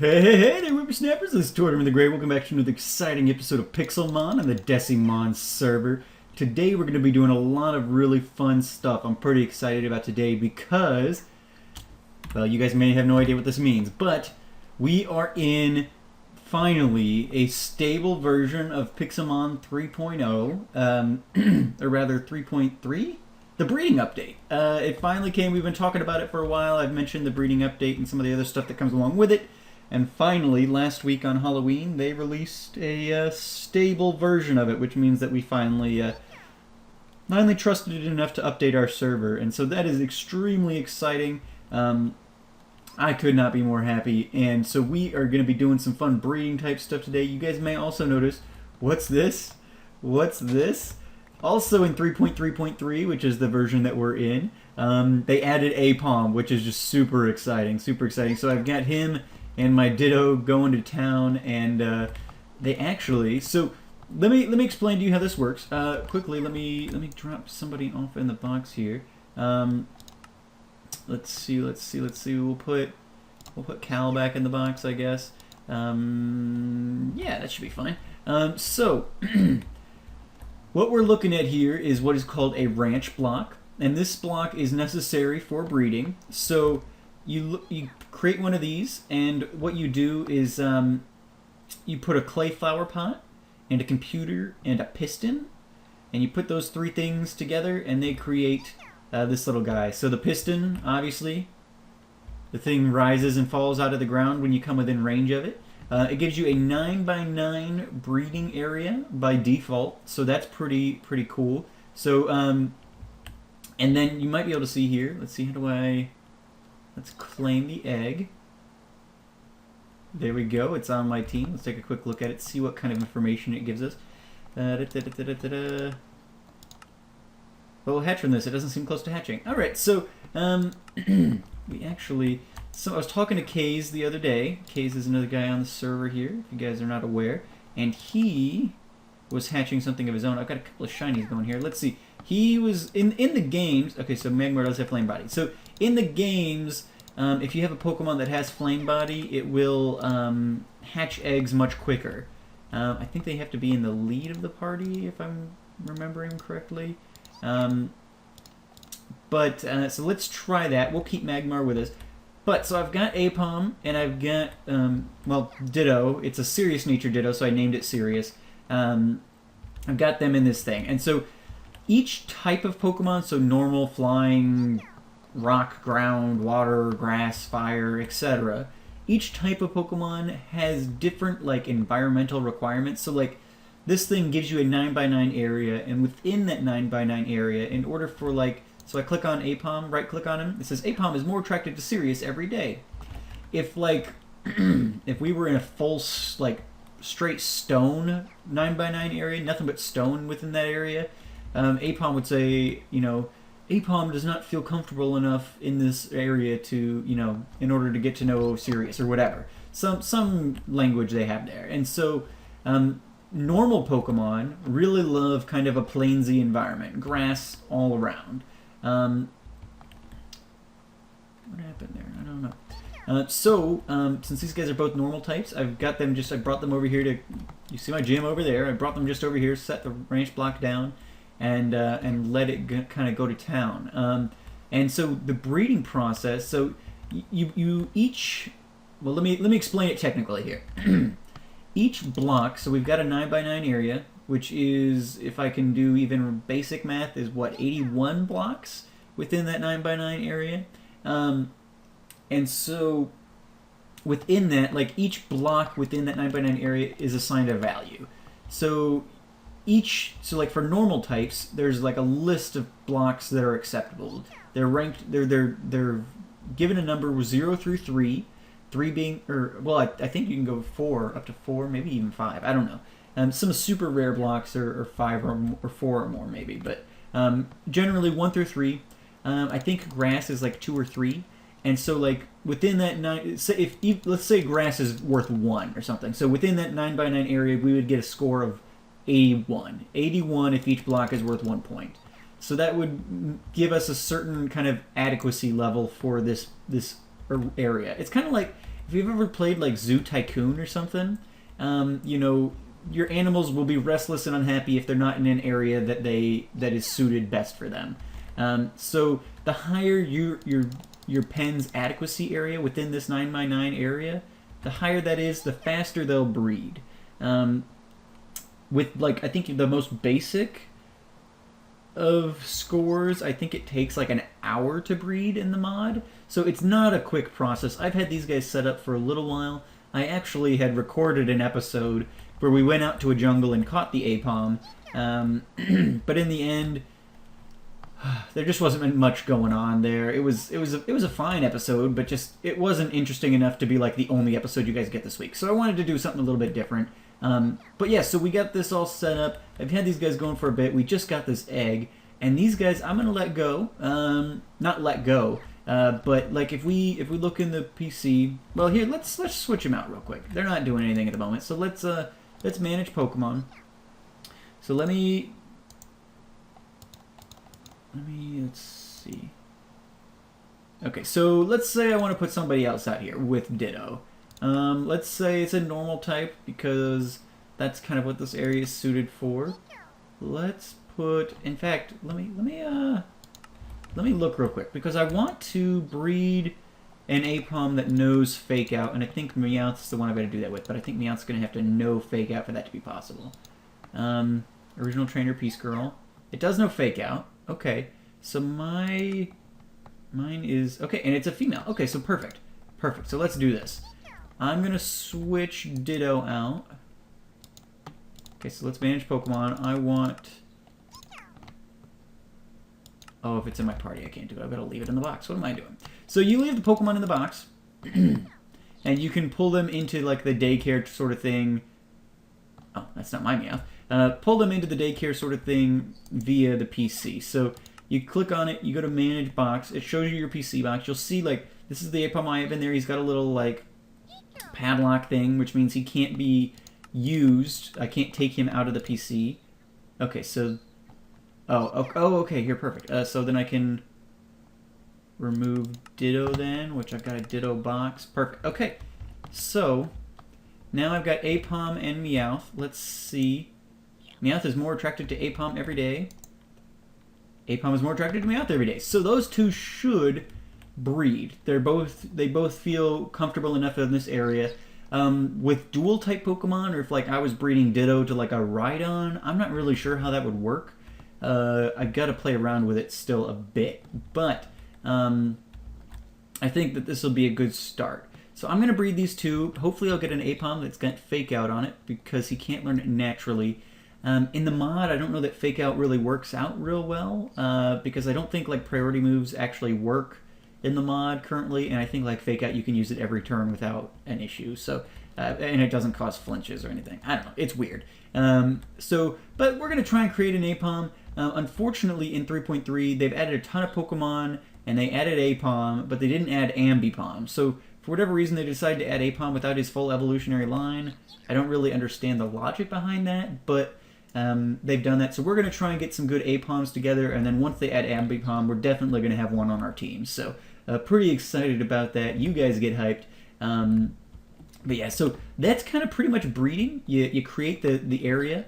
Hey there, whippersnappers! This is Tortoise the Great. Welcome back to another exciting episode of Pixelmon on the DeciMon server. Today we're going to be doing a lot of really fun stuff. I'm pretty excited about today because, well, you guys may have no idea what this means, but we are in, finally, a stable version of Pixelmon 3.0, or rather 3.3? The breeding update. It finally came. We've been talking about it for a while. I've mentioned the breeding update and some of the other stuff that comes along with it. And finally, last week on Halloween, they released a stable version of it, which means that we finally trusted it enough to update our server. And so that is extremely exciting. I could not be more happy. And so we are going to be doing some fun breeding type stuff today. You guys may also notice, what's this? What's this? Also in 3.3.3, which is the version that we're in, they added Apom, which is just super exciting, super exciting. So I've got him and my Ditto going to town, and they actually. So let me explain to you how this works quickly. Let me drop somebody off in the box here. Let's see. We'll put Cal back in the box, I guess. Yeah, that should be fine. So. What we're looking at here is what is called a ranch block, and this block is necessary for breeding. So you create one of these, and what you do is you put a clay flower pot and a computer and a piston, and you put those three things together, and they create this little guy. So the piston, obviously, the thing rises and falls out of the ground when you come within range of it. It gives you a 9x9 breeding area by default, so that's pretty cool. So, and then you might be able to see here. Let's see, let's claim the egg. There we go. It's on my team. Let's take a quick look at it, see what kind of information it gives us. Well, we'll hatch from this. It doesn't seem close to hatching. All right, so we actually. So I was talking to Kaze the other day. Kaze is another guy on the server here, if you guys are not aware. And he was hatching something of his own. I've got a couple of shinies going here. Let's see. He was in the games. Okay, so Magmar does have Flame Body. So in the games, if you have a Pokemon that has Flame Body, it will hatch eggs much quicker. I think they have to be in the lead of the party, if I'm remembering correctly. So let's try that. We'll keep Magmar with us. But, so I've got Apom, and I've got, well, Ditto. It's a serious nature Ditto, so I named it Serious. I've got them in this thing. And so, each type of Pokemon, so normal, flying, rock, ground, water, grass, fire, etc., each type of Pokemon has different, like, environmental requirements. So, like, this thing gives you a 9x9 area, and within that 9x9 area, in order for, like, so I click on Apom, right-click on him. It says, Apom is more attracted to Sirius every day. If, like, if we were in a full, like, straight stone 9x9 area, nothing but stone within that area, Apom would say, you know, Apom does not feel comfortable enough in this area to, you know, in order to get to know Sirius or whatever. Some language they have there. And so, normal Pokemon really love kind of a plainsy environment, grass all around. What happened there? I don't know. Since these guys are both normal types, I've got them I brought them over here to, you see my gym over there, I brought them just over here, set the ranch block down, and let it kind of go to town. And so the breeding process, so you each, well, let me explain it technically here. Each block, so we've got a 9x9 area, which is, if I can do even basic math, is what, 81 blocks within that 9x9 area? And so within that, like, each block within that 9x9 area is assigned a value. So like for normal types, there's like a list of blocks that are acceptable. They're ranked, they're given a number with 0 through 3, 3 being, or, well, I think you can go 4, up to 4, maybe even 5, I don't know. Some super rare blocks are 5 or 4 or more maybe, but generally 1 through 3. I think grass is like 2 or 3, and so like within that 9, say let's say grass is worth 1 or something. So within that 9x9 area, we would get a score of 81. 81 if each block is worth 1 point. So that would give us a certain kind of adequacy level for this area. It's kind of like if you've ever played like Zoo Tycoon or something, you know, your animals will be restless and unhappy if they're not in an area that is suited best for them. So the higher your pen's adequacy area within this 9x9 area, the higher that is, the faster they'll breed. With like, I think the most basic of scores, I think it takes like an hour to breed in the mod, so it's not a quick process. I've had these guys set up for a little while. I actually had recorded an episode where we went out to a jungle and caught the apom, but in the end, there just wasn't much going on there. It was a fine episode, but just it wasn't interesting enough to be like the only episode you guys get this week. So I wanted to do something a little bit different. But yeah, so we got this all set up. I've had these guys going for a bit. We just got this egg, and these guys I'm gonna let go. Not let go, but like if we look in the PC, well here let's switch them out real quick. They're not doing anything at the moment, so let's manage Pokemon. So let's see. Okay, so let's say I want to put somebody else out here with Ditto. Let's say it's a normal type because that's kind of what this area is suited for. Let's put, in fact, let me look real quick because I want to breed an Apom that knows Fake Out, and I think Meowth's the one I better do that with, but I think Meowth's going to have to know Fake Out for that to be possible. Original Trainer Peace Girl. It does know Fake Out. Okay, so mine is, okay, and it's a female. Okay, so perfect. Perfect, so let's do this. I'm going to switch Ditto out. Okay, so let's manage Pokemon. I want... Oh, if it's in my party, I can't do it. I've got to leave it in the box. What am I doing? So you leave the Pokemon in the box, and you can pull them into, like, the daycare sort of thing. Oh, that's not my Meowth. Pull them into the daycare sort of thing via the PC. So you click on it, you go to Manage Box. It shows you your PC box. You'll see, like, this is the Apom I have in there. He's got a little, like, padlock thing, which means he can't be used. I can't take him out of the PC. Okay, so... Oh, okay, here, perfect. So then I can remove Ditto then, which I've got a Ditto box. Perfect. Okay, so now I've got Apom and Meowth. Let's see. Meowth is more attracted to Apom every day. Apom is more attracted to Meowth every day. So those two should breed. They both feel comfortable enough in this area. With dual type Pokemon, or if like I was breeding Ditto to like a Rhydon, I'm not really sure how that would work. I've got to play around with it still a bit, but I think that this will be a good start. So I'm going to breed these two. Hopefully I'll get an Apom that's got Fake Out on it because he can't learn it naturally. In the mod, I don't know that Fake Out really works out real well because I don't think like priority moves actually work in the mod currently, and I think like Fake Out you can use it every turn without an issue. So and it doesn't cause flinches or anything. I don't know. It's weird. But we're going to try and create an Apom. Unfortunately, in 3.3, they've added a ton of Pokemon, and they added Apom, but they didn't add Ambipom. So, for whatever reason, they decided to add Apom without his full evolutionary line. I don't really understand the logic behind that, but they've done that. So we're going to try and get some good Apoms together, and then once they add Ambipom, we're definitely going to have one on our team. So, pretty excited about that. You guys get hyped. But yeah, so that's kind of pretty much breeding. You create the area.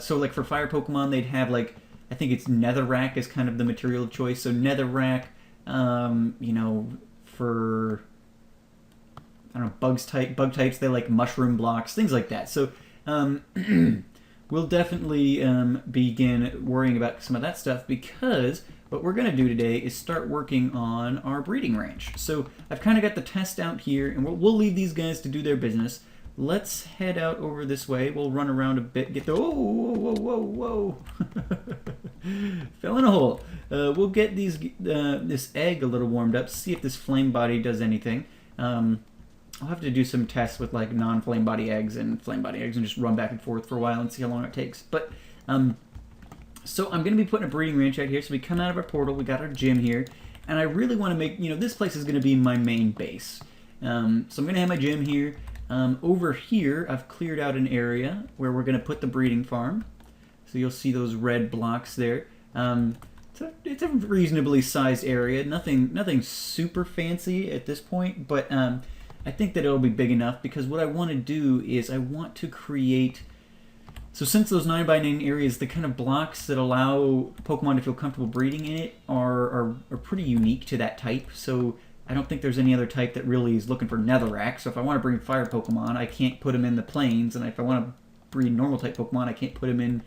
So like for fire Pokemon, they'd have like, I think it's Netherrack is kind of the material of choice. So Netherrack, you know, for, I don't know, bug types, they like mushroom blocks, things like that. So we'll definitely begin worrying about some of that stuff because what we're going to do today is start working on our breeding range. So I've kind of got the test out here, and we'll leave these guys to do their business. Let's head out over this way. We'll run around a bit, get the... Whoa. Fell in a hole. We'll get this egg a little warmed up, see if this flame body does anything. I'll have to do some tests with like non-flame body eggs and flame body eggs and just run back and forth for a while and see how long it takes. But... so I'm going to be putting a breeding range out here. So we come out of our portal, we got our gym here, and I really want to make, you know, this place is going to be my main base. So I'm going to have my gym here. Over here, I've cleared out an area where we're going to put the breeding farm. So you'll see those red blocks there. It's a reasonably sized area, nothing super fancy at this point, but I think that it'll be big enough because what I want to do is I want to create... So since those 9x9 areas, the kind of blocks that allow Pokemon to feel comfortable breeding in it are pretty unique to that type. So I don't think there's any other type that really is looking for Netherrack. So if I want to breed fire Pokemon, I can't put them in the plains. And if I want to breed normal type Pokemon, I can't put them in,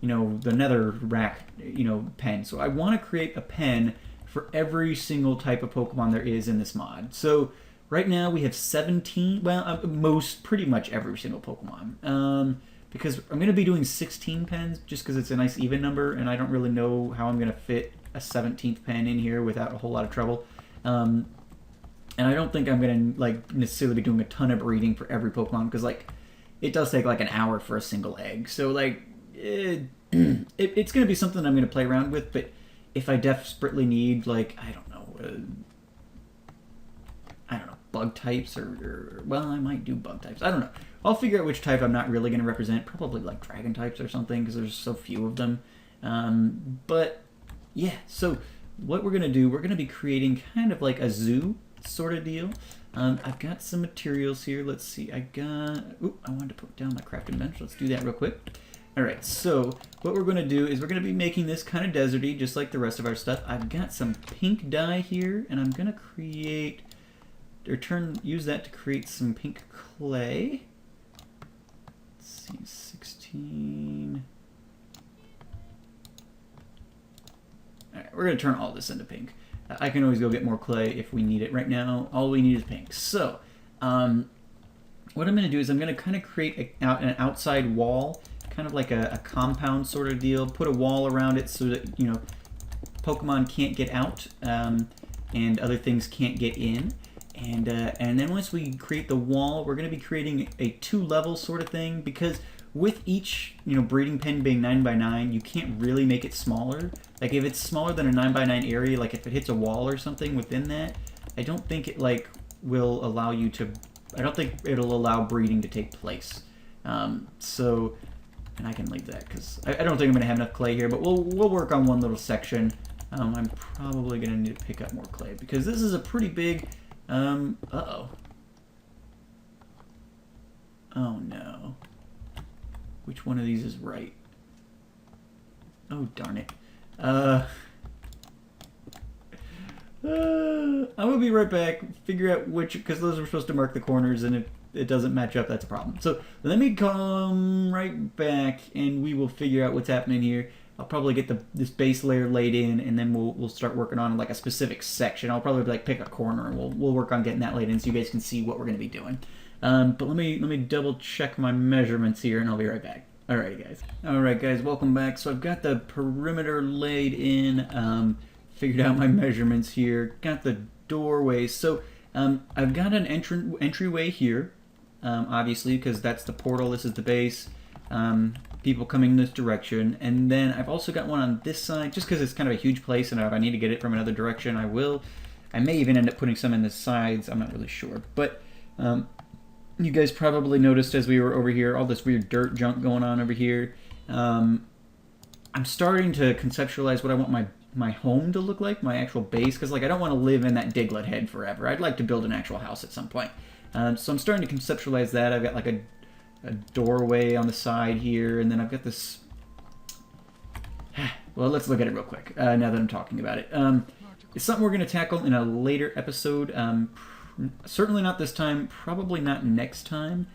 you know, the Netherrack, you know, pen. So I want to create a pen for every single type of Pokemon there is in this mod. So right now we have 17, well, pretty much every single Pokemon. Because I'm going to be doing 16 pens just because it's a nice even number, and I don't really know how I'm going to fit a 17th pen in here without a whole lot of trouble. And I don't think I'm going to like necessarily be doing a ton of breeding for every Pokemon because like it does take like an hour for a single egg. So like it's going to be something I'm going to play around with, but if I desperately need like I don't know bug types or well, I might do bug types. I don't know. I'll figure out which type I'm not really going to represent. Probably like dragon types or something because there's so few of them. But yeah, so what we're going to do, we're going to be creating kind of like a zoo sort of deal. I've got some materials here. Let's see. I wanted to put down my crafting bench. Let's do that real quick. All right, so what we're going to do is we're going to be making this kind of deserty just like the rest of our stuff. I've got some pink dye here, and I'm going to create... use that to create some pink clay. Let's see, 16. Alright, we're going to turn all this into pink. I can always go get more clay if we need it. Right now, all we need is pink. So, what I'm going to do is I'm going to kind of create an outside wall, kind of like a compound sort of deal. Put a wall around it so that, you know, Pokemon can't get out and other things can't get in. And then once we create the wall, we're going to be creating a 2-level sort of thing because with each, you know, breeding pen being 9x9, you can't really make it smaller. Like if it's smaller than a 9x9 area, like if it hits a wall or something within that, I don't think it like will allow you to. I don't think it'll allow breeding to take place. So, and I can leave that because I don't think I'm going to have enough clay here. But we'll work on one little section. I'm probably going to need to pick up more clay because this is a pretty big. Uh-oh. Oh, no. Which one of these is right? Oh, darn it. I'm gonna be right back, figure out which, because those are supposed to mark the corners, and if it doesn't match up, that's a problem. So, let me come right back, and we will figure out what's happening here. I'll probably get this base layer laid in, and then we'll start working on like a specific section. I'll probably like pick a corner, and we'll work on getting that laid in so you guys can see what we're going to be doing. But let me double check my measurements here, and I'll be right back. Alright guys, welcome back. So I've got the perimeter laid in, figured out my measurements here, got the doorway. So I've got an entryway here, obviously, because that's the portal. This is the base. People coming in this direction, and then I've also got one on this side just because it's kind of a huge place, and if I need to get it from another direction I will. I may even end up putting some in the sides, I'm not really sure, but you guys probably noticed as we were over here all this weird dirt junk going on over here. I'm starting to conceptualize what I want my home to look like, my actual base, because like I don't want to live in that Diglett head forever. I'd like to build an actual house at some point. So I'm starting to conceptualize that. I've got like a doorway on the side here, and then I've got this. Well, let's look at it real quick now that I'm talking about it. It's something we're going to tackle in a later episode. Certainly not this time, probably not next time,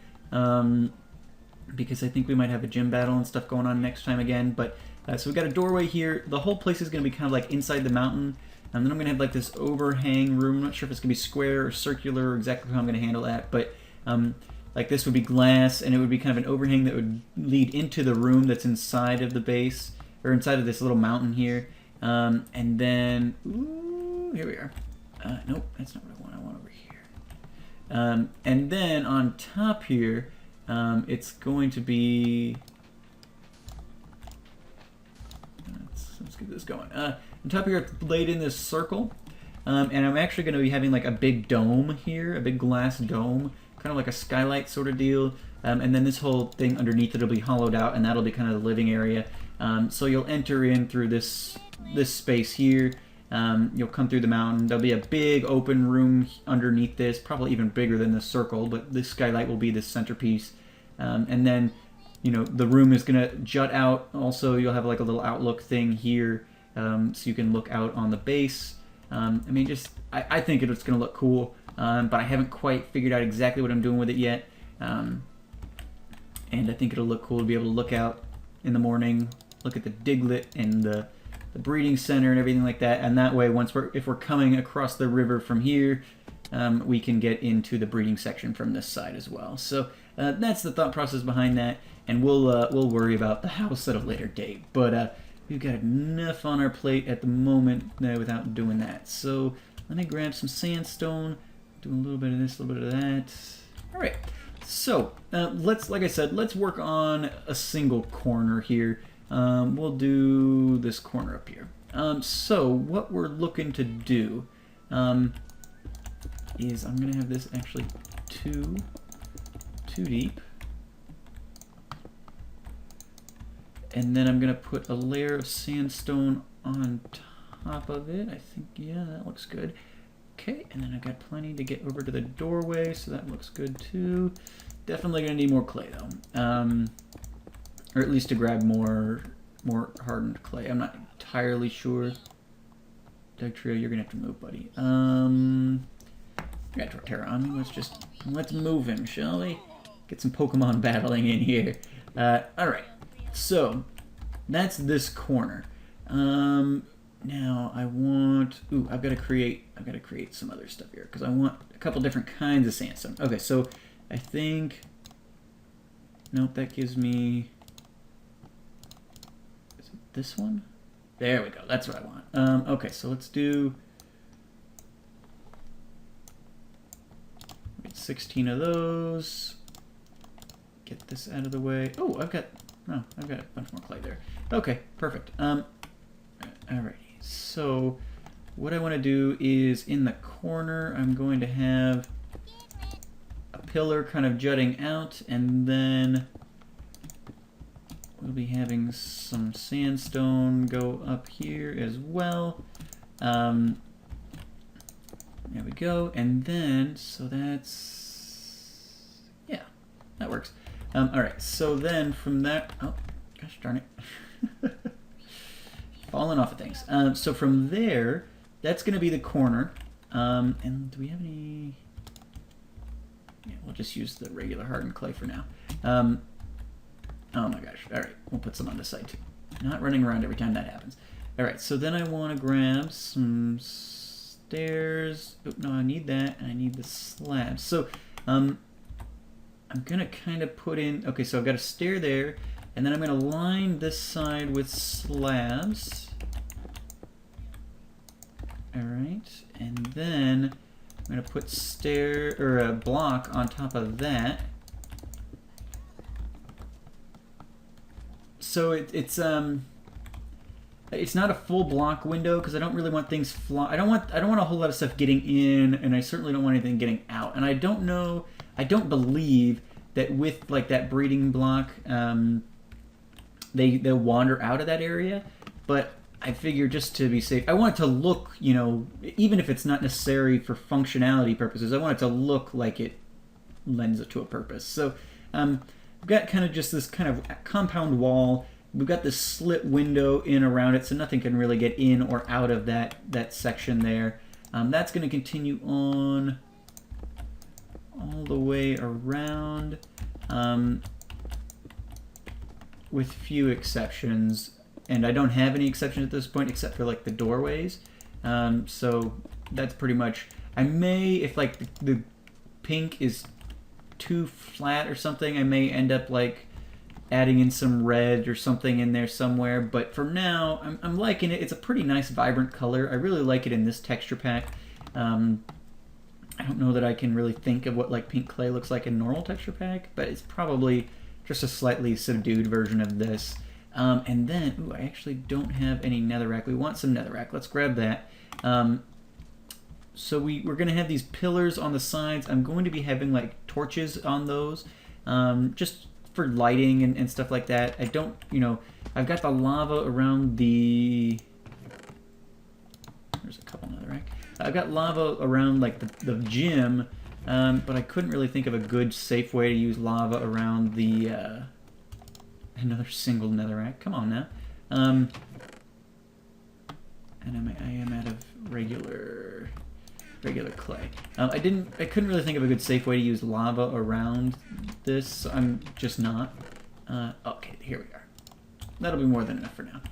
because I think we might have a gym battle and stuff going on next time again. But so we've got a doorway here. The whole place is going to be kind of like inside the mountain, and then I'm going to have like this overhang room. I'm not sure if it's going to be square or circular or exactly how I'm going to handle that, but like this would be glass, and it would be kind of an overhang that would lead into the room that's inside of the base, or inside of this little mountain here. And then, ooh, here we are. Nope, that's not what I want. I want over here. And then on top here, it's going to be... Let's get this going. On top here, it's laid in this circle. And I'm actually going to be having like a big dome here, a big glass dome, kind of like a skylight sort of deal. And then this whole thing underneath it will be hollowed out, and that'll be kind of the living area. So you'll enter in through this space here, You'll come through the mountain. There'll be a big open room underneath this, probably even bigger than the circle, but this skylight will be the centerpiece. And then, you know, the room is going to jut out. Also, you'll have like a little outlook thing here, so you can look out on the base. I mean, just, I think it's going to look cool, but I haven't quite figured out exactly what I'm doing with it yet. And I think it'll look cool to be able to look out in the morning, look at the diglet and the breeding center and everything like that. And that way, if we're coming across the river from here, we can get into the breeding section from this side as well. So that's the thought process behind that. And we'll worry about the house at a later date. But we've got enough on our plate at the moment without doing that. So let me grab some sandstone, do a little bit of this, a little bit of that. All right. So like I said, let's work on a single corner here. We'll do this corner up here. So what we're looking to do is I'm gonna have this actually too deep. And then I'm going to put a layer of sandstone on top of it. I think, yeah, that looks good. Okay, and then I've got plenty to get over to the doorway, so that looks good too. Definitely going to need more clay though. Or at least to grab more hardened clay. I'm not entirely sure. Doug Trio, you're going to have to move, buddy. We got Torterra on me. Let's move him, shall we? Get some Pokemon battling in here. Alright. So, that's this corner. Now I want. I've got to create some other stuff here because I want a couple different kinds of sandstone. Okay, so I think. Nope, that gives me. Is it this one? There we go. That's what I want. Okay, so let's do. 16 of those. Get this out of the way. Oh, I've got a bunch more clay there. Okay, perfect. Alrighty. So what I want to do is in the corner, I'm going to have a pillar kind of jutting out, and then we'll be having some sandstone go up here as well. There we go. And then, so that's, yeah, that works. Alright, so then from that, oh, gosh darn it. Falling off of things. So from there, that's going to be the corner. And do we have any? Yeah, we'll just use the regular hardened clay for now. Oh my gosh. Alright, we'll put some on this side too. Not running around every time that happens. Alright, so then I want to grab some stairs. Oh, no, I need that, and I need the slabs. So, I'm going to kind of put in, okay, so I've got a stair there, and then I'm going to line this side with slabs. Alright, and then I'm going to put a block on top of that. So it's not a full block window because I don't really want things I don't want a whole lot of stuff getting in, and I certainly don't want anything getting out. And I don't believe that with like that breeding block, they'll wander out of that area. But I figure just to be safe, I want it to look, you know, even if it's not necessary for functionality purposes, I want it to look like it lends it to a purpose. So we've got kind of just this kind of compound wall. We've got this slit window in around it, so nothing can really get in or out of that section there. That's going to continue on all the way around, with few exceptions. And I don't have any exceptions at this point except for like the doorways. So that's pretty much. I may, if like the pink is too flat or something, I may end up like adding in some red or something in there somewhere. But for now, I'm liking it. It's a pretty nice, vibrant color. I really like it in this texture pack. I don't know that I can really think of what like pink clay looks like in normal texture pack, but it's probably just a slightly subdued version of this. And then, ooh, I actually don't have any netherrack. We want some netherrack. Let's grab that. So we're going to have these pillars on the sides. I'm going to be having like torches on those, just for lighting and stuff like that. I don't, I've got the lava around the... I've got lava around like the gym, but I couldn't really think of a good, safe way to use lava around the another single netherrack. Come on now. And I am out of regular clay. I couldn't really think of a good safe way to use lava around this, so I'm just not. Okay, here we are. That'll be more than enough for now.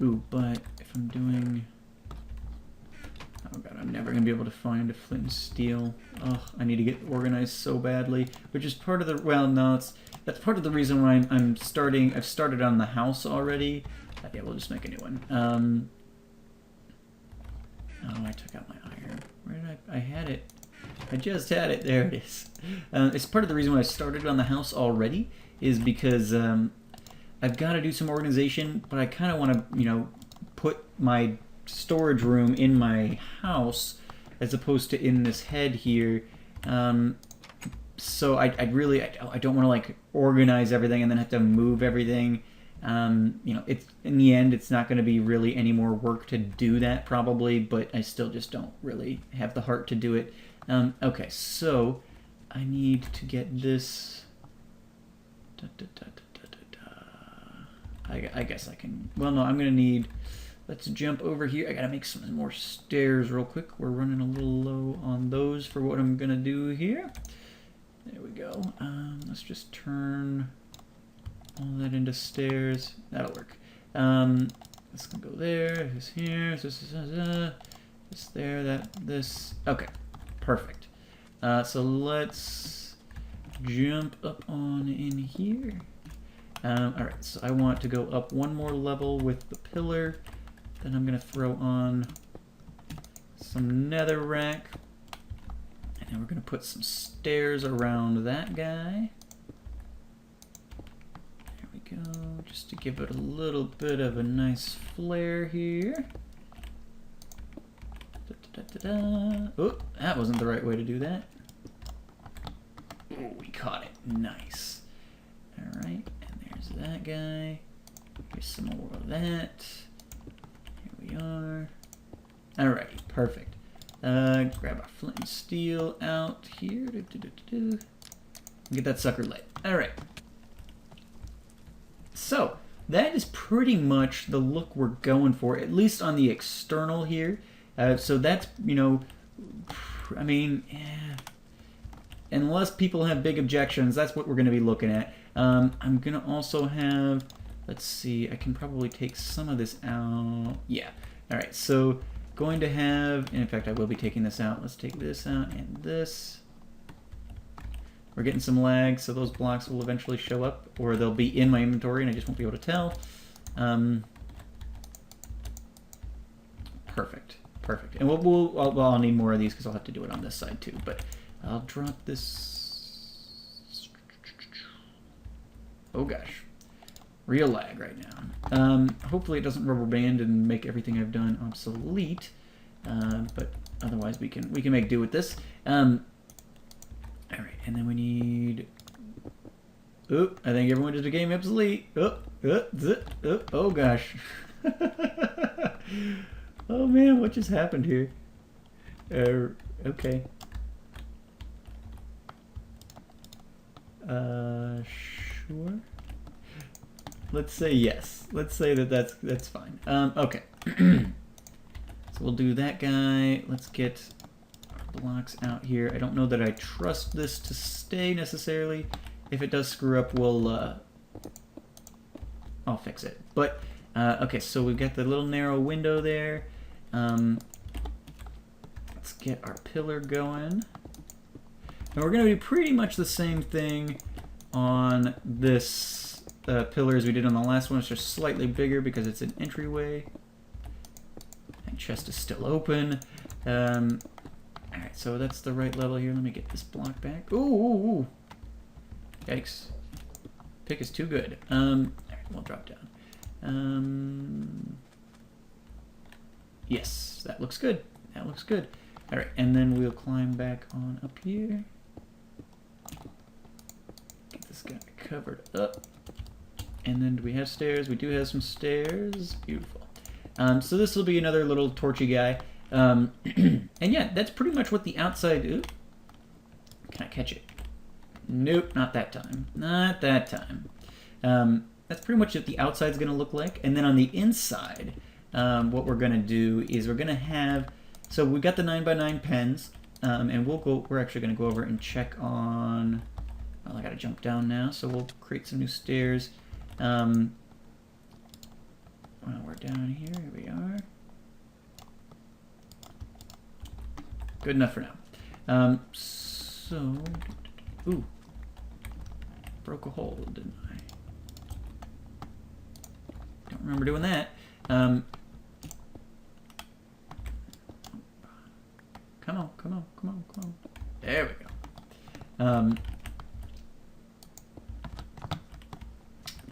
Ooh, but if I'm doing... Oh god, I'm never gonna be able to find a flint and steel. Ugh, I need to get organized so badly, which is part of the... Well, no, that's part of the reason why I've started on the house already. Yeah, we'll just make a new one. Oh, I took out my iron. Where did I had it. I just had it. There it is. It's part of the reason why I started on the house already, is because I've got to do some organization, but I kind of want to, you know, put my storage room in my house as opposed to in this head here. So I don't want to like organize everything and then have to move everything. You know, it's in the end, it's not going to be really any more work to do that probably, but I still just don't really have the heart to do it. Okay, so I need to get this. I guess I can. Well, no, I'm going to need. Let's jump over here. I got to make some more stairs real quick. We're running a little low on those for what I'm going to do here. There we go. Let's just turn all that into stairs. That'll work. This can go there. This here. This there. This. Okay. Perfect. So let's jump up on in here. Alright, so I want to go up one more level with the pillar. Then I'm going to throw on some netherrack. And then we're going to put some stairs around that guy. There we go, just to give it a little bit of a nice flare here. Oh, that wasn't the right way to do that. Oh, we caught it. Nice. Alright, and there's that guy. Here's some more of that. Here we are. Alright, perfect. Grab our flint and steel out here. Get that sucker lit. Alright. So, that is pretty much the look we're going for, at least on the external here. So that's, you know, I mean, unless people have big objections, that's what we're going to be looking at. I'm going to also have, let's see, I can probably take some of this out. Yeah. Alright, so going to have, and in fact I will be taking this out. Let's take this out and this. We're getting some lag, so those blocks will eventually show up, or they'll be in my inventory and I just won't be able to tell. Perfect. Perfect. And I'll need more of these because I'll have to do it on this side too. But I'll drop this. Oh gosh, real lag right now. Hopefully it doesn't rubber band and make everything I've done obsolete. But otherwise we can make do with this. All right, and then we need. Oh, I think everyone just became obsolete. Oh gosh. Oh man, what just happened here? Okay. Sure. Let's say yes. Let's say that's fine. Okay. So we'll do that guy. Let's get our blocks out here. I don't know that I trust this to stay necessarily. If it does screw up, I'll fix it. But okay, so we've got the little narrow window there. Let's get our pillar going. And we're going to do pretty much the same thing on this pillar as we did on the last one. It's just slightly bigger because it's an entryway. And chest is still open. Alright, so that's the right level here. Let me get this block back. Ooh. Yikes. Pick is too good. Alright, we'll drop down. Yes, that looks good. That looks good. Alright, and then we'll climb back on up here. Get this guy covered up. And then do we have stairs? We do have some stairs. Beautiful. So this will be another little torchy guy. And yeah, that's pretty much what the outside... Ooh. Can I catch it? Nope, not that time. Not that time. That's pretty much what the outside's going to look like. And then on the inside, what we're going to do is we're going to have... So we've got the 9x9 pens, and we're actually going to go over and check on... Well, I got to jump down now, so we'll create some new stairs. Well, we're down here. Here we are. Good enough for now. So... Ooh. Broke a hole, didn't I? Don't remember doing that. Come on, come on, come on, come on. There we go.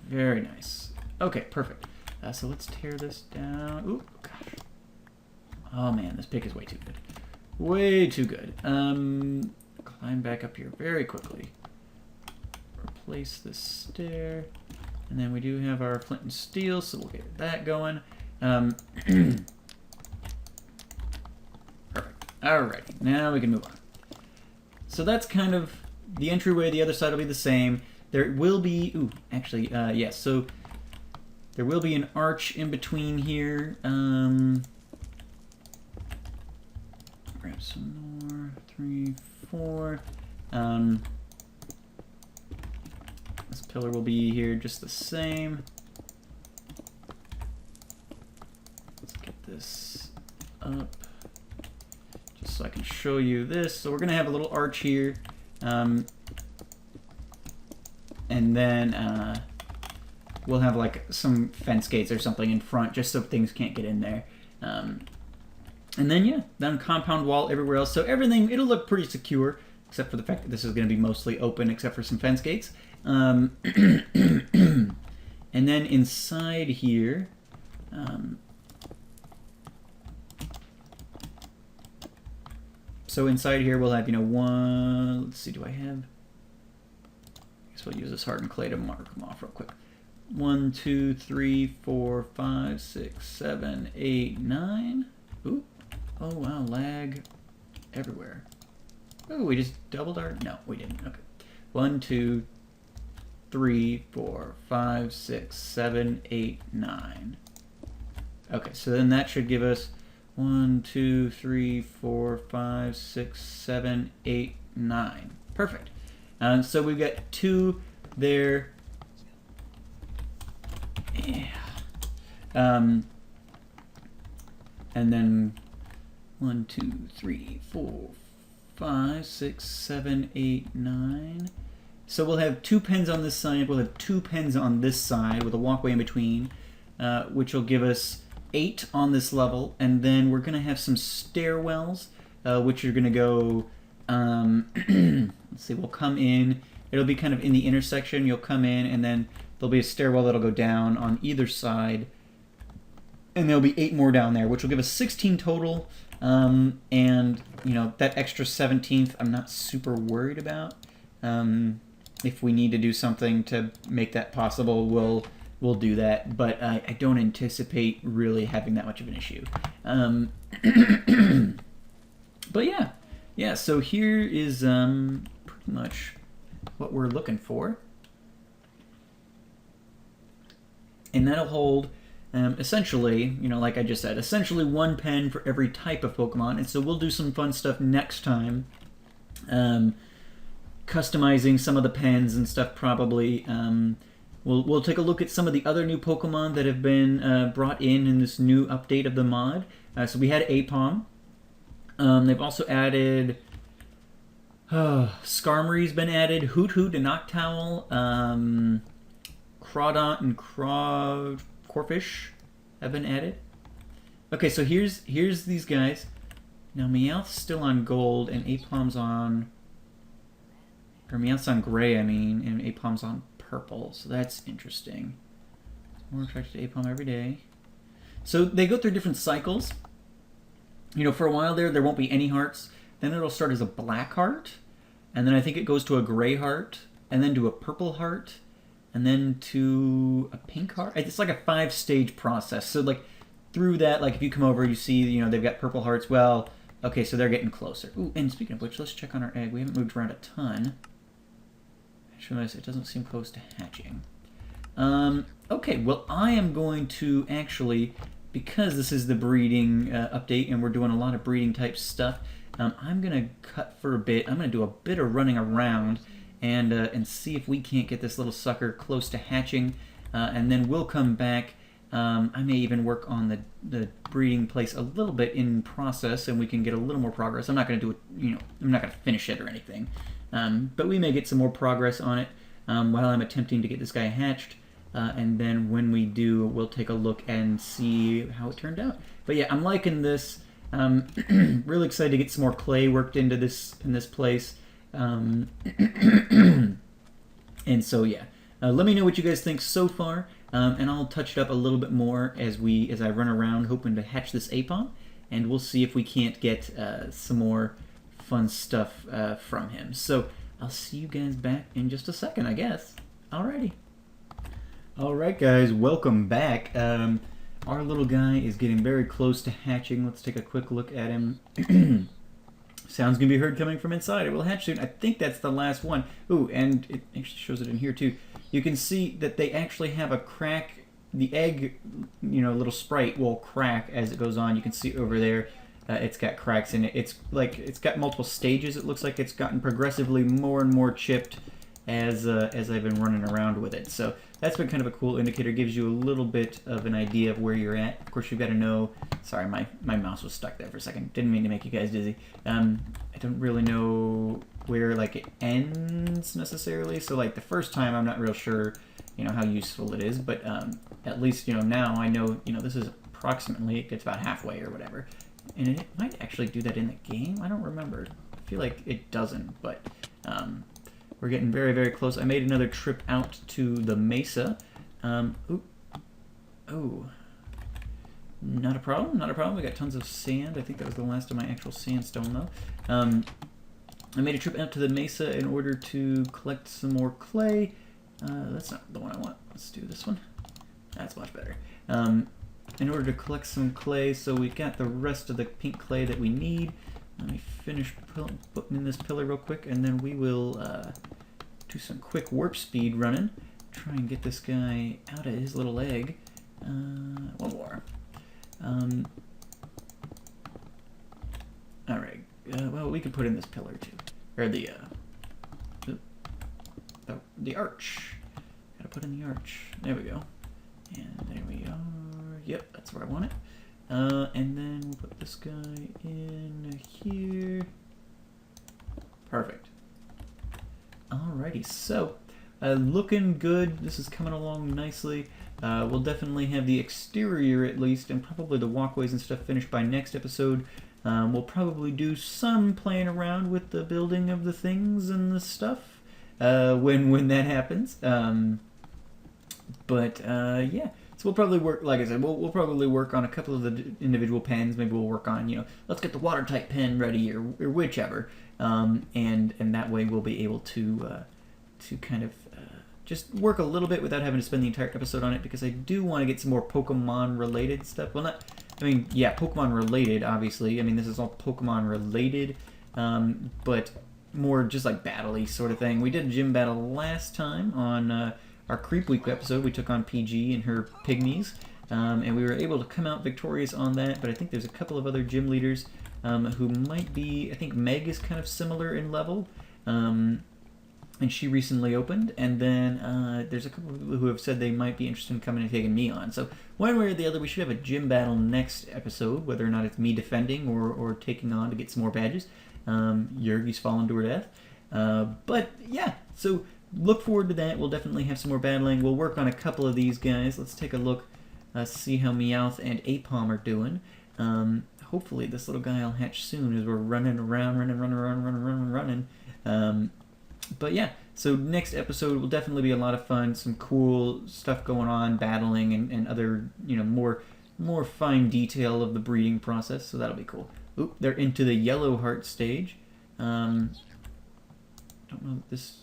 Very nice. Okay, perfect. So let's tear this down. Ooh, gosh. Oh man, this pick is way too good. Way too good. Climb back up here very quickly. Replace this stair. And then we do have our flint and steel, so we'll get that going. Perfect. Alrighty, now we can move on. So that's kind of the entryway. The other side will be the same. There will be... Ooh, actually, yes. So there will be an arch in between here. Grab some more. 3, 4. This pillar will be here just the same. Let's get this up just so I can show you this. So we're going to have a little arch here. And then we'll have like some fence gates or something in front just so things can't get in there. And then, yeah, then compound wall everywhere else. So everything, it'll look pretty secure, except for the fact that this is going to be mostly open except for some fence gates. And then inside here, so inside here we'll have, you know, one, let's see, do I have, I guess we'll use this hardened clay to mark them off real quick. 1, 2, 3, 4, 5, 6, 7, 8, 9. Ooh. Oh, wow, lag everywhere. Oh, we just doubled our... No, we didn't. Okay. 1, 2, 3, 4, 5, 6, 7, 8, 9. Okay, so then that should give us 1, 2, 3, 4, 5, 6, 7, 8, 9. Perfect. So we've got 2 there. Yeah. And then 1, 2, 3, 4, 5, 6, 7, 8, 9. So we'll have 2 pens on this side. We'll have 2 pens on this side with a walkway in between, which will give us 8 on this level. And then we're going to have some stairwells, which are going to go, let's see, we'll come in. It'll be kind of in the intersection. You'll come in, and then there'll be a stairwell that'll go down on either side. And there'll be 8 more down there, which will give us 16 total. And, you know, that extra 17th I'm not super worried about. If we need to do something to make that possible, we'll do that. But I don't anticipate really having that much of an issue. But yeah. Yeah, so here is pretty much what we're looking for. And that'll hold... essentially, you know, like I just said, essentially 1 pen for every type of Pokemon. And so we'll do some fun stuff next time. Customizing some of the pens and stuff probably. We'll take a look at some of the other new Pokemon that have been brought in this new update of the mod. So we had Apom. They've also added... Skarmory's been added. Hoot Hoot and Noctowl. Crawdont and Corfish have been added. Okay, so here's these guys. Now Meowth's still on gold and Apom's on... Or Meowth's on gray, I mean, and Apom's on purple. So that's interesting. More attracted to Apom every day. So they go through different cycles. You know, for a while there won't be any hearts. Then it'll start as a black heart. And then I think it goes to a gray heart. And then to a purple heart. And then to a pink heart. It's like a 5-stage process. So like through that, like if you come over, you see, you know, they've got purple hearts. Well, okay, so they're getting closer. Ooh, and speaking of which, let's check on our egg. We haven't moved around a ton. Actually, it doesn't seem close to hatching. Okay, well, I am going to actually, because this is the breeding update and we're doing a lot of breeding type stuff, I'm going to cut for a bit. I'm going to do a bit of running around and see if we can't get this little sucker close to hatching, and then we'll come back. I may even work on the breeding place a little bit in process, and we can get a little more progress. I'm not going to do it, you know, I'm not going to finish it or anything, but we may get some more progress on it while I'm attempting to get this guy hatched, and then when we do, we'll take a look and see how it turned out. But yeah, I'm liking this. Really excited to get some more clay worked into this place. And so yeah, let me know what you guys think so far, and I'll touch it up a little bit more as I run around hoping to hatch this apon, and we'll see if we can't get some more fun stuff from him. So I'll see you guys back in just a second, I guess. Alrighty. Alright guys, welcome back. Our little guy is getting very close to hatching. Let's take a quick look at him. Sounds gonna be heard coming from inside. It will hatch soon. I think that's the last one. Ooh, and it actually shows it in here too. You can see that they actually have a crack. The egg, you know, little sprite will crack as it goes on. You can see over there, it's got cracks in it. It's like it's got multiple stages. It looks like it's gotten progressively more and more chipped as I've been running around with it. So that's been kind of a cool indicator. Gives you a little bit of an idea of where you're at. Of course, you've got to know. Sorry, my mouse was stuck there for a second. Didn't mean to make you guys dizzy. I don't really know where like it ends necessarily. So like the first time, I'm not real sure, you know, how useful it is. But at least, you know, now I know, you know, this is approximately, it gets about halfway or whatever. And it might actually do that in the game. I don't remember. I feel like it doesn't, but we're getting very, very close. I made another trip out to the mesa. Ooh. Oh. Not a problem, not a problem. We got tons of sand. I think that was the last of my actual sandstone, though. I made a trip out to the mesa in order to collect some more clay. That's not the one I want. Let's do this one. That's much better. In order to collect some clay, so we got the rest of the pink clay that we need. Let me finish putting in this pillar real quick, and then we will do some quick warp speed running. Try and get this guy out of his little egg. One more. Alright. Well, we could put in this pillar too. Or the arch. Gotta put in the arch. There we go. And there we are. Yep, that's where I want it. And then we'll put this guy in here. Perfect. Alrighty, so looking good. This is coming along nicely. We'll definitely have the exterior at least, and probably the walkways and stuff finished by next episode. We'll probably do some playing around with the building of the things and the stuff when that happens. Yeah. So we'll probably work, like I said, we'll probably work on a couple of the individual pens. Maybe we'll work on, you know, let's get the watertight pen ready or whichever, and that way we'll be able to kind of just work a little bit without having to spend the entire episode on it, because I do want to get some more Pokemon related stuff. Well, not, I mean, yeah, Pokemon related, obviously. I mean, this is all Pokemon related, but more just like battle-y sort of thing. We did a gym battle last time on our Creep Week episode. We took on PG and her pygmies, and we were able to come out victorious on that, but I think there's a couple of other gym leaders who might be, I think Meg is kind of similar in level, and she recently opened, and then there's a couple of people who have said they might be interested in coming and taking me on. So one way or the other, we should have a gym battle next episode, whether or not it's me defending or taking on to get some more badges. Yergi's fallen to her death. But yeah, so look forward to that. We'll definitely have some more battling. We'll work on a couple of these guys. Let's take a look, see how Meowth and Apom are doing. Hopefully this little guy will hatch soon as we're running around, running. But yeah, so next episode will definitely be a lot of fun. Some cool stuff going on, battling and other, you know, more fine detail of the breeding process. So that'll be cool. Oop, they're into the yellow heart stage. Don't know if this.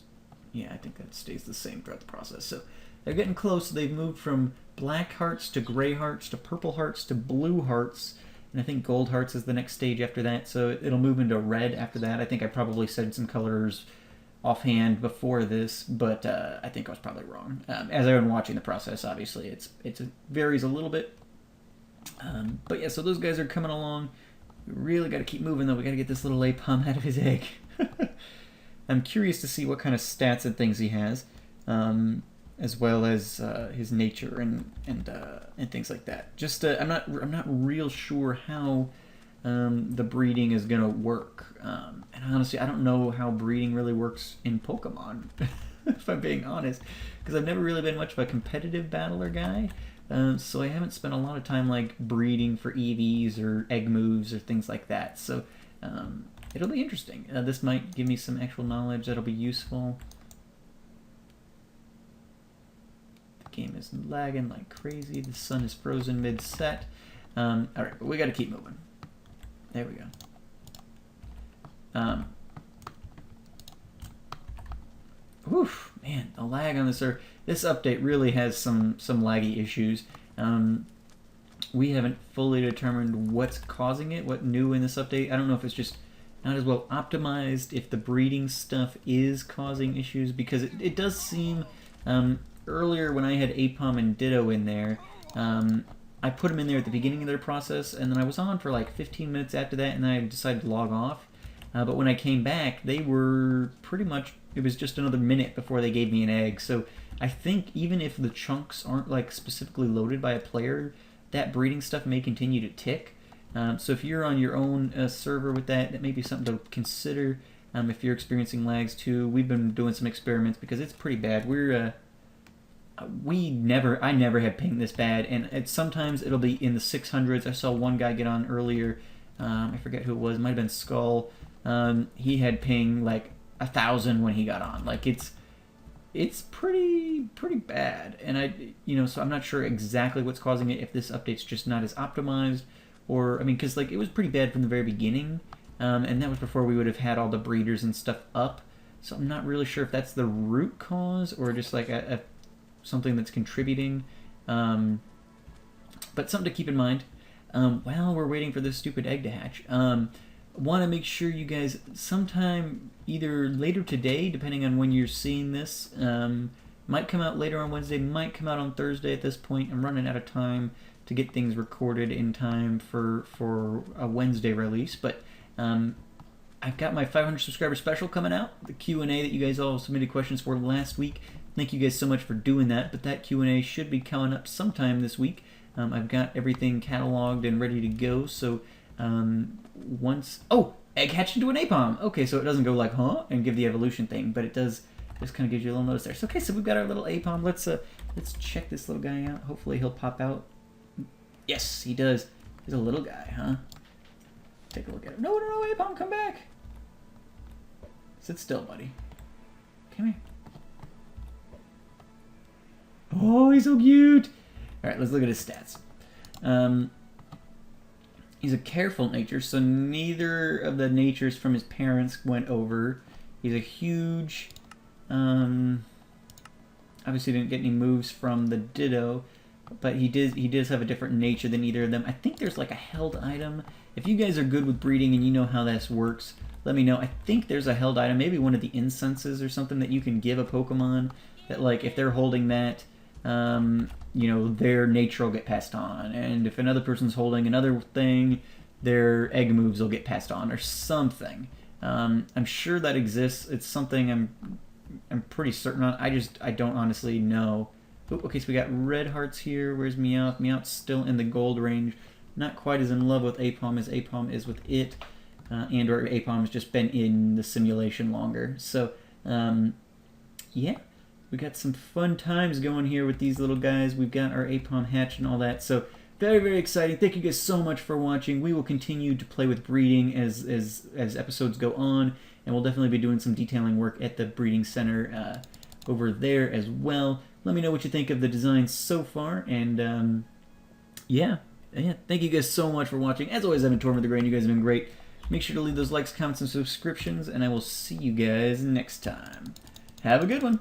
Yeah, I think that stays the same throughout the process. So they're getting close. They've moved from black hearts to gray hearts to purple hearts to blue hearts. And I think gold hearts is the next stage after that. So it'll move into red after that. I think I probably said some colors offhand before this, but I think I was probably wrong. As I've been watching the process, obviously, it varies a little bit. But yeah, so those guys are coming along. We really got to keep moving, though. We got to get this little Apom out of his egg. I'm curious to see what kind of stats and things he has, as well as his nature and things like that. Just I'm not real sure how the breeding is gonna work. And honestly, I don't know how breeding really works in Pokemon, if I'm being honest, because I've never really been much of a competitive battler guy. So I haven't spent a lot of time like breeding for EVs or egg moves or things like that. So it'll be interesting. This might give me some actual knowledge that'll be useful. The game is lagging like crazy. The sun is frozen mid-set. All right, but we got to keep moving. There we go. Oof, man, the lag on this update really has some laggy issues. We haven't fully determined what's causing it, what new in this update. I don't know if it's just not as well optimized, if the breeding stuff is causing issues, because it does seem, earlier when I had Apom and Ditto in there, I put them in there at the beginning of their process, and then I was on for like 15 minutes after that, and then I decided to log off. But when I came back, they were pretty much, it was just another minute before they gave me an egg. So I think even if the chunks aren't like specifically loaded by a player, that breeding stuff may continue to tick. So if you're on your own server with that, that may be something to consider. If you're experiencing lags too, we've been doing some experiments because it's pretty bad. I never had ping this bad, and sometimes it'll be in the 600s. I saw one guy get on earlier. I forget who it was. It might have been Skull. He had ping like 1,000 when he got on. Like it's pretty bad, and so I'm not sure exactly what's causing it. If this update's just not as optimized, or I mean, because like it was pretty bad from the very beginning, and that was before we would have had all the breeders and stuff up. So I'm not really sure if that's the root cause or just like a something that's contributing, but something to keep in mind while we're waiting for this stupid egg to hatch. Want to make sure you guys sometime either later today, depending on when you're seeing this, might come out later on Wednesday, might come out on Thursday at this point. I'm running out of time to get things recorded in time for a Wednesday release, but I've got my 500 subscriber special coming out, the Q&A that you guys all submitted questions for last week. Thank you guys so much for doing that, but that Q&A should be coming up sometime this week. I've got everything cataloged and ready to go, so egg hatched into an Apom. Okay, so it doesn't go like, huh, and give the evolution thing, but it does just kind of gives you a little notice there. So, okay, so we've got our little Apom. Let's check this little guy out. Hopefully he'll pop out. Yes, he does. He's a little guy, huh? Take a look at him. No, Apom, come back. Sit still, buddy. Come here. Oh, he's so cute. All right, let's look at his stats. He's a careful nature, so neither of the natures from his parents went over. He's a huge, obviously didn't get any moves from the Ditto, but he does have a different nature than either of them. I think there's like a held item. If you guys are good with breeding and you know how this works, let me know. I think there's a held item, maybe one of the incenses or something that you can give a Pokemon that, like, if they're holding that, their nature will get passed on, and if another person's holding another thing, their egg moves will get passed on or something. I'm sure that exists. It's something I'm pretty certain on. I don't honestly know. Oh, okay, so we got red hearts here. Where's Meowth? Meowth's still in the gold range. Not quite as in love with Apom as Apom is with it, and/or Apom has just been in the simulation longer. So, yeah. We got some fun times going here with these little guys. We've got our Apom hatch and all that. So very, very exciting. Thank you guys so much for watching. We will continue to play with breeding as episodes go on, and we'll definitely be doing some detailing work at the breeding center over there as well. Let me know what you think of the design so far, and yeah. Thank you guys so much for watching. As always, I've been Torm with the Grain. You guys have been great. Make sure to leave those likes, comments, and subscriptions, and I will see you guys next time. Have a good one.